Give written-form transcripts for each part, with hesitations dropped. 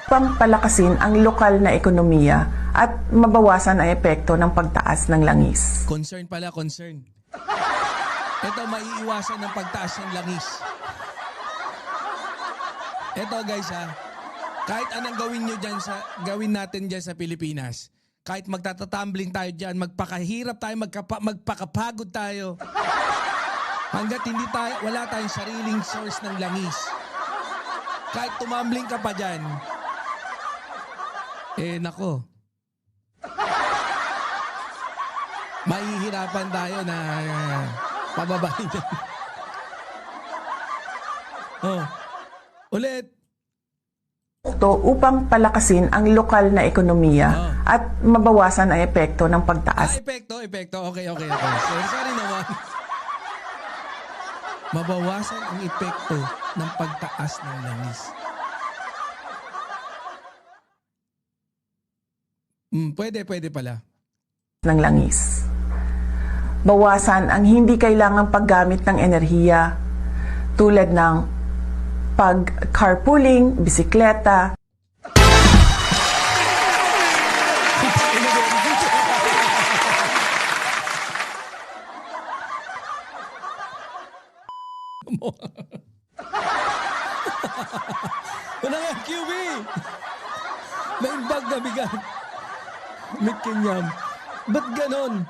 upang palakasin ang lokal na ekonomiya at mabawasan ang epekto ng pagtaas ng langis. Concern pala, concern. Ito, maiiwasan ng pagtaas ng langis. Ito guys ha, kahit anong gawin natin dyan sa Pilipinas, kahit magtatatumbling tayo dyan, magpakahirap tayo, magpakapagod tayo, hanggat wala tayong sariling source ng langis, kahit tumambling ka pa dyan, nako, mahihirapan tayo na pababahin dyan. Ulit. Ito upang palakasin ang lokal na ekonomiya at mabawasan ang epekto ng pagtaas. Epekto. Okay. Sorry naman. Mabawasan ang epekto ng pagtaas ng langis. Pwede pala. Ng langis. Bawasan ang hindi kailangang paggamit ng enerhiya tulad ng pag-carpooling, bisikleta. Wala nga QB! May bag na bigat. Mitkinyam. Ba't ganon?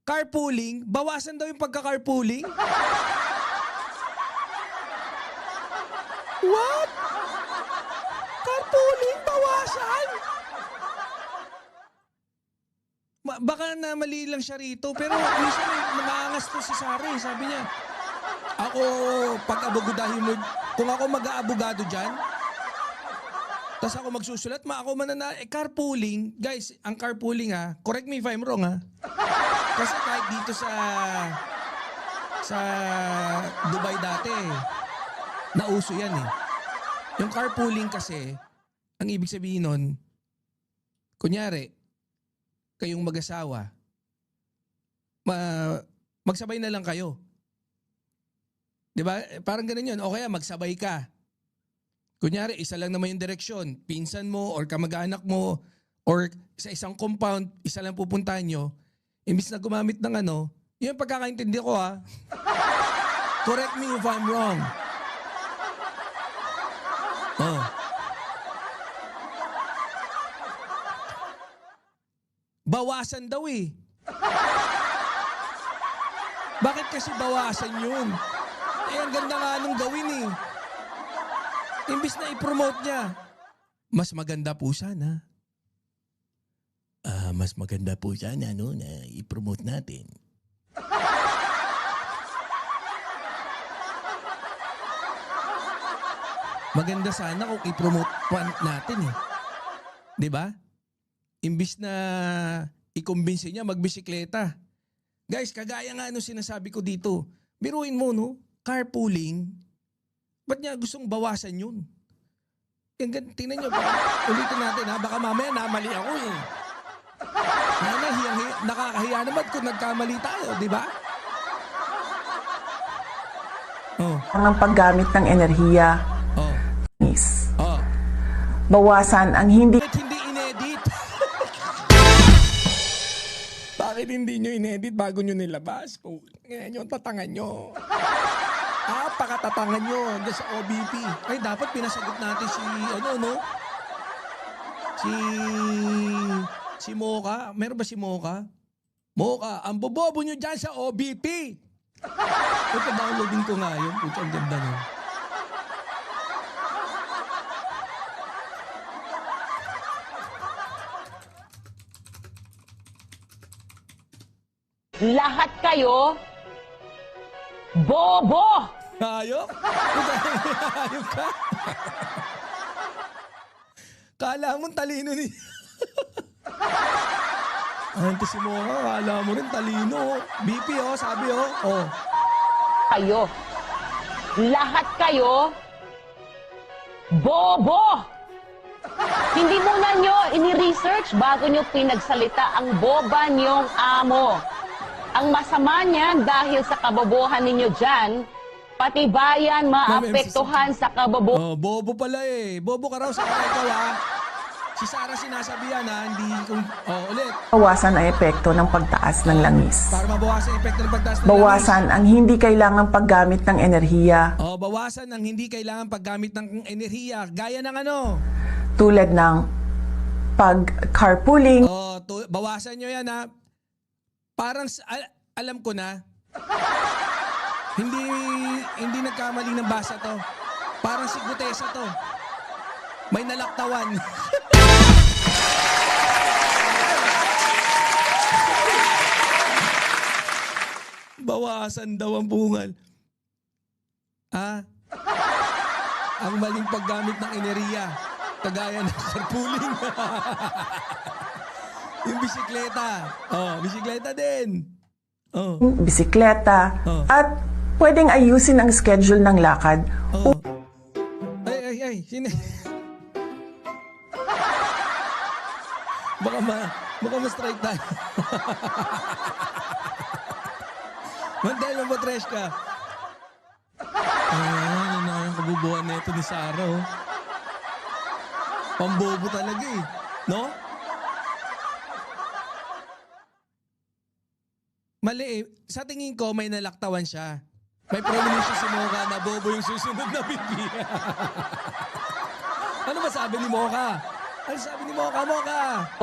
Carpooling? Bawasan daw yung pagka-carpooling? What? Carpooling? Bawasan? Baka na mali lang siya rito, pero minsan namaangas to si Sari. Sabi niya, ako, pag abugudahin mo, kung ako mag-aabogado dyan, tapos ako magsusulat, ako manana, carpooling, guys, ang carpooling correct me if I'm wrong kasi kahit dito sa Dubai dati, nauso yan Yung carpooling kasi, ang ibig sabihin nun, kunyari, kayong mag-asawa, magsabay na lang kayo. Diba? Parang ganun yun. O kaya magsabay ka. Kunyari, isa lang naman yung direksyon. Pinsan mo or kamag-anak mo or sa isang compound, isa lang pupuntahan nyo. Imbis na gumamit ng yun pagkakaintindi ko Correct me if I'm wrong. Bawasan daw Bakit kasi bawasan yun? Ang ganda nga nung gawin Imbis na i-promote niya. Mas maganda po sana. Mas maganda po sana na i-promote natin. Maganda sana kung i-promote natin Diba? Imbis na i-convince niya magbisikleta. Guys, kagaya nga sinasabi ko dito. Biruin mo carpooling. Ba't niya gustong bawasan yun? Tingnan nyo, ulitin natin baka mamaya namali ako nakakahiya naman kung nagkamali tayo, di ba? Ang paggamit ng enerhiya. Bawasan ang hindi inedit? Bakit hindi nyo inedit bago nyo nilabas? Ngayon yung tatangan nyo. Pakatatangan nyo dyan sa OBP. Ay, dapat pinasagot natin si Mocha. Meron ba si Mocha? Mocha, ang bobobo nyo dyan sa OBP. Ito, downloading ko nga yun. Ito, ang ganda nun. Lahat kayo, bobo! Hayop? Hayop ka? Kala mo talino ni... Antes mo kala mo rin talino. BP sabi Kayo, lahat kayo, bobo! Hindi muna nyo ini-research bago nyo pinagsalita ang boba nyong amo. Ang masama niyan dahil sa kabobohan ninyo dyan, Pati bayan maapektuhan sa kabobohan. Oh, bobo pala eh. Bobo ka raw sa ikaw ha. Si Sarah sinasabihan ha, hindi kung... Oh, ulit. Bawasan ang epekto ng pagtaas ng langis. Para mabawasan ang epekto ng pagtaas ng Bawasan ang hindi kailangang paggamit ng enerhiya langis. Oh, bawasan ang hindi kailangan paggamit ng enerhiya. Gaya ng ano? tulad ng pag-carpooling, Oh, bawasan nyo yan ha. Parang alam ko na. Hindi nagkamali ng basa to. Parang si Gutesa to. May nalaktawan. Bawasan daw ang bungal. Ah? Ang maling paggamit ng enerhiya. Kagaya ng carpooling. Yung bisikleta. Oh, bisikleta din. Oh. bisikleta, Oh. at pwedeng ayusin ang schedule ng lakad. Oh. Ay. Sino? Baka ma-strike tayo. Mandel, mabatrash ka. Ayan na yung kabubuan nito ni Sarah. Oh. Pambobo talaga eh. No? Mali eh. Sa tingin ko, may nalaktawan siya. May premonition si Mocha na bobo yung susunod na bibi. Ano ba sabi ni Mocha? Ano sabi ni Mocha?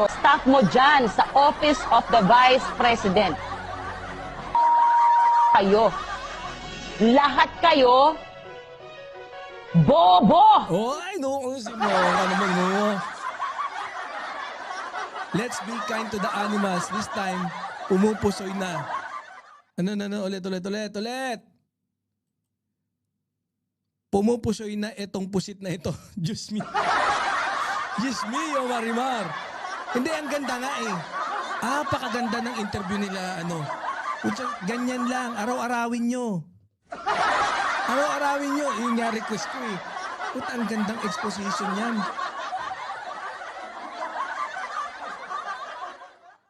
Staff mo dyan sa Office of the Vice President. Kayo. Lahat kayo, bobo! Oh, ay no, si Mocha naman mo. Let's be kind to the animals. This time, pumupusoy na. Ano, ulit. Pumupusoy na itong pusit na ito. Diyos me. Diyos me, oh Marimar. Hindi, ang ganda nga eh. Pakaganda ng interview nila, ano. Ganyan lang, araw-arawin nyo. Araw-arawin nyo. Yun nga request ko eh. Ang gandang exposition yan.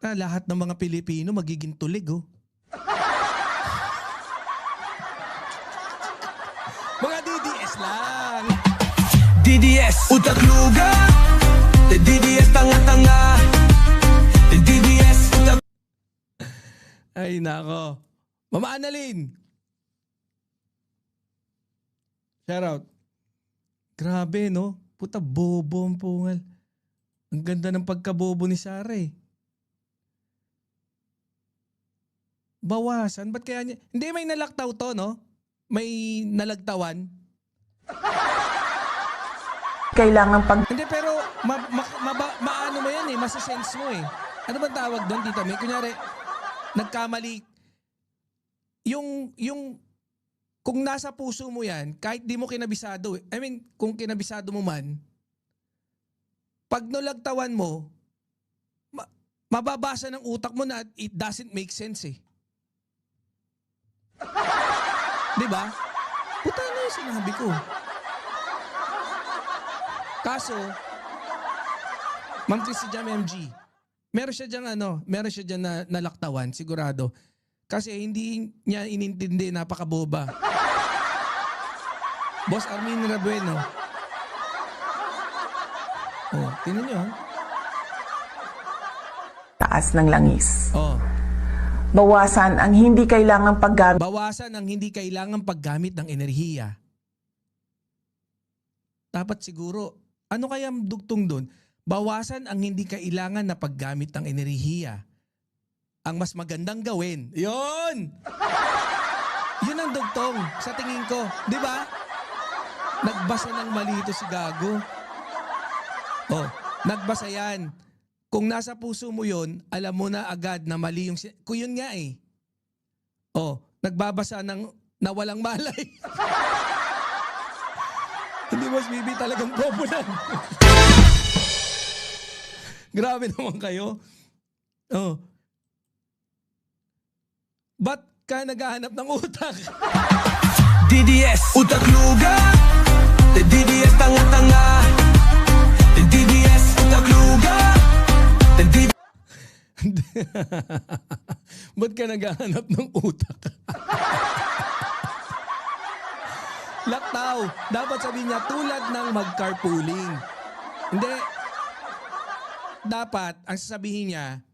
Lahat ng mga Pilipino magiging tulig, oh. Mga DDS lang. DDS, utak luga. DDS, tanga-tanga. DDS, utak... Ay, nako. Mama Annalyn. Shout out. Grabe, no? Puta, bobo ang pungal. Ang ganda ng pagkabobo ni Sarah, eh. Bawasan? Ba't kaya niya? Hindi, may nalaktaw to, no? May nalagtawan. Kailangan Hindi, pero maano mo yan eh, masisense mo eh. Ano bang tawag doon, Tita May? Kunyari, nagkamali. Kung nasa puso mo yan, kahit di mo kinabisado, I mean, kung kinabisado mo man, pag nalagtawan mo, mababasa ng utak mo na it doesn't make sense eh. Diba? Puta na yung sinabi ko. Kaso, Ma'am Christy Jam MG, meron siya dyan na nalaktawan, sigurado. Kasi hindi niya inintindi, napakaboba. Boss Armin Rabueno. Oh, tingnan nyo. taas ng langis. Oh. Bawasan ang hindi kailangang paggamit Bawasan ang hindi kailangang paggamit ng enerhiya. Dapat siguro, ano kaya dugtong doon? Bawasan ang hindi kailangan na paggamit ng enerhiya. Ang mas magandang gawin. Yun! Yun ang dugtong sa tingin ko. Di ba? Nagbasa ng mali ito si Gago. Oh, nagbasa yan. Kung nasa puso mo yun, alam mo na agad na mali yung... Kung yun nga eh. Oh, nagbabasa ng nawalang malay. Hindi Boss Bibi talagang bobo lang. Grabe naman kayo. Oh. Ba't ka naghahanap ng utak? DDS, utak luga. DDS, tanga-tanga. DDS, utak luga. Ba't ka naghahanap ng utak? Laktaw. Dapat sabihin niya, tulad ng mag-carpooling. Hindi. Dapat, ang sasabihin niya,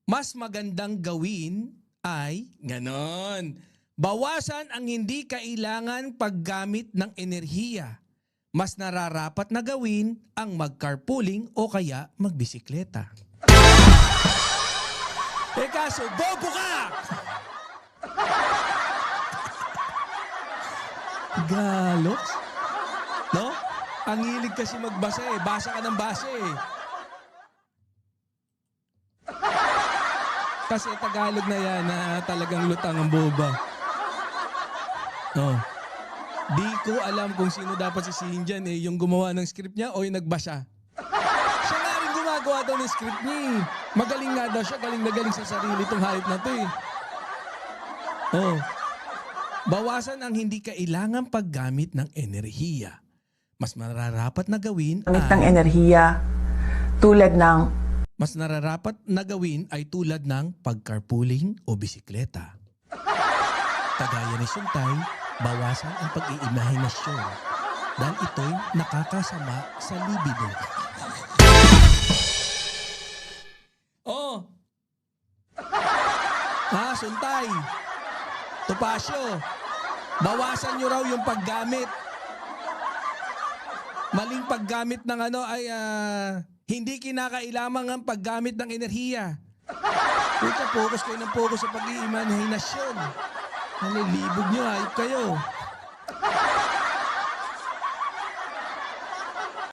mas magandang gawin ay, ganon, bawasan ang hindi kailangan paggamit ng enerhiya. Mas nararapat na gawin ang mag-carpooling o kaya magbisikleta. Eh kaso, bobo ka! Galox? No? Ang hilig kasi magbasa eh. Basa ka ng basa eh. Kasi Tagalog na yan na talagang lutang ang boba. No. Di ko alam kung sino dapat sisihin dyan eh. Yung gumawa ng script niya o yung nagbasa. Siya nga rin gumagawa daw ng script niya eh. Magaling nga daw siya. Galing na galing sa sarili itong hayop na to eh. Oh. Bawasan ang hindi kailangan paggamit ng enerhiya. Mas mararapat na gawin Gamit ng enerhiya tulad ng Mas nararapat na gawin ay tulad ng pag-carpooling o bisikleta. Kagaya ni Suntay, bawasan ang pag-iimahinasyon dahil ito'y nakakasama sa libido. Oh! Suntay! Topacio, bawasan nyo raw yung paggamit. Maling paggamit ng ay hindi kinakailamang ang paggamit ng enerhiya. Puta, focus kayo ng focus sa pag-iimahinasyon. Nalilibog nyo, ayop kayo.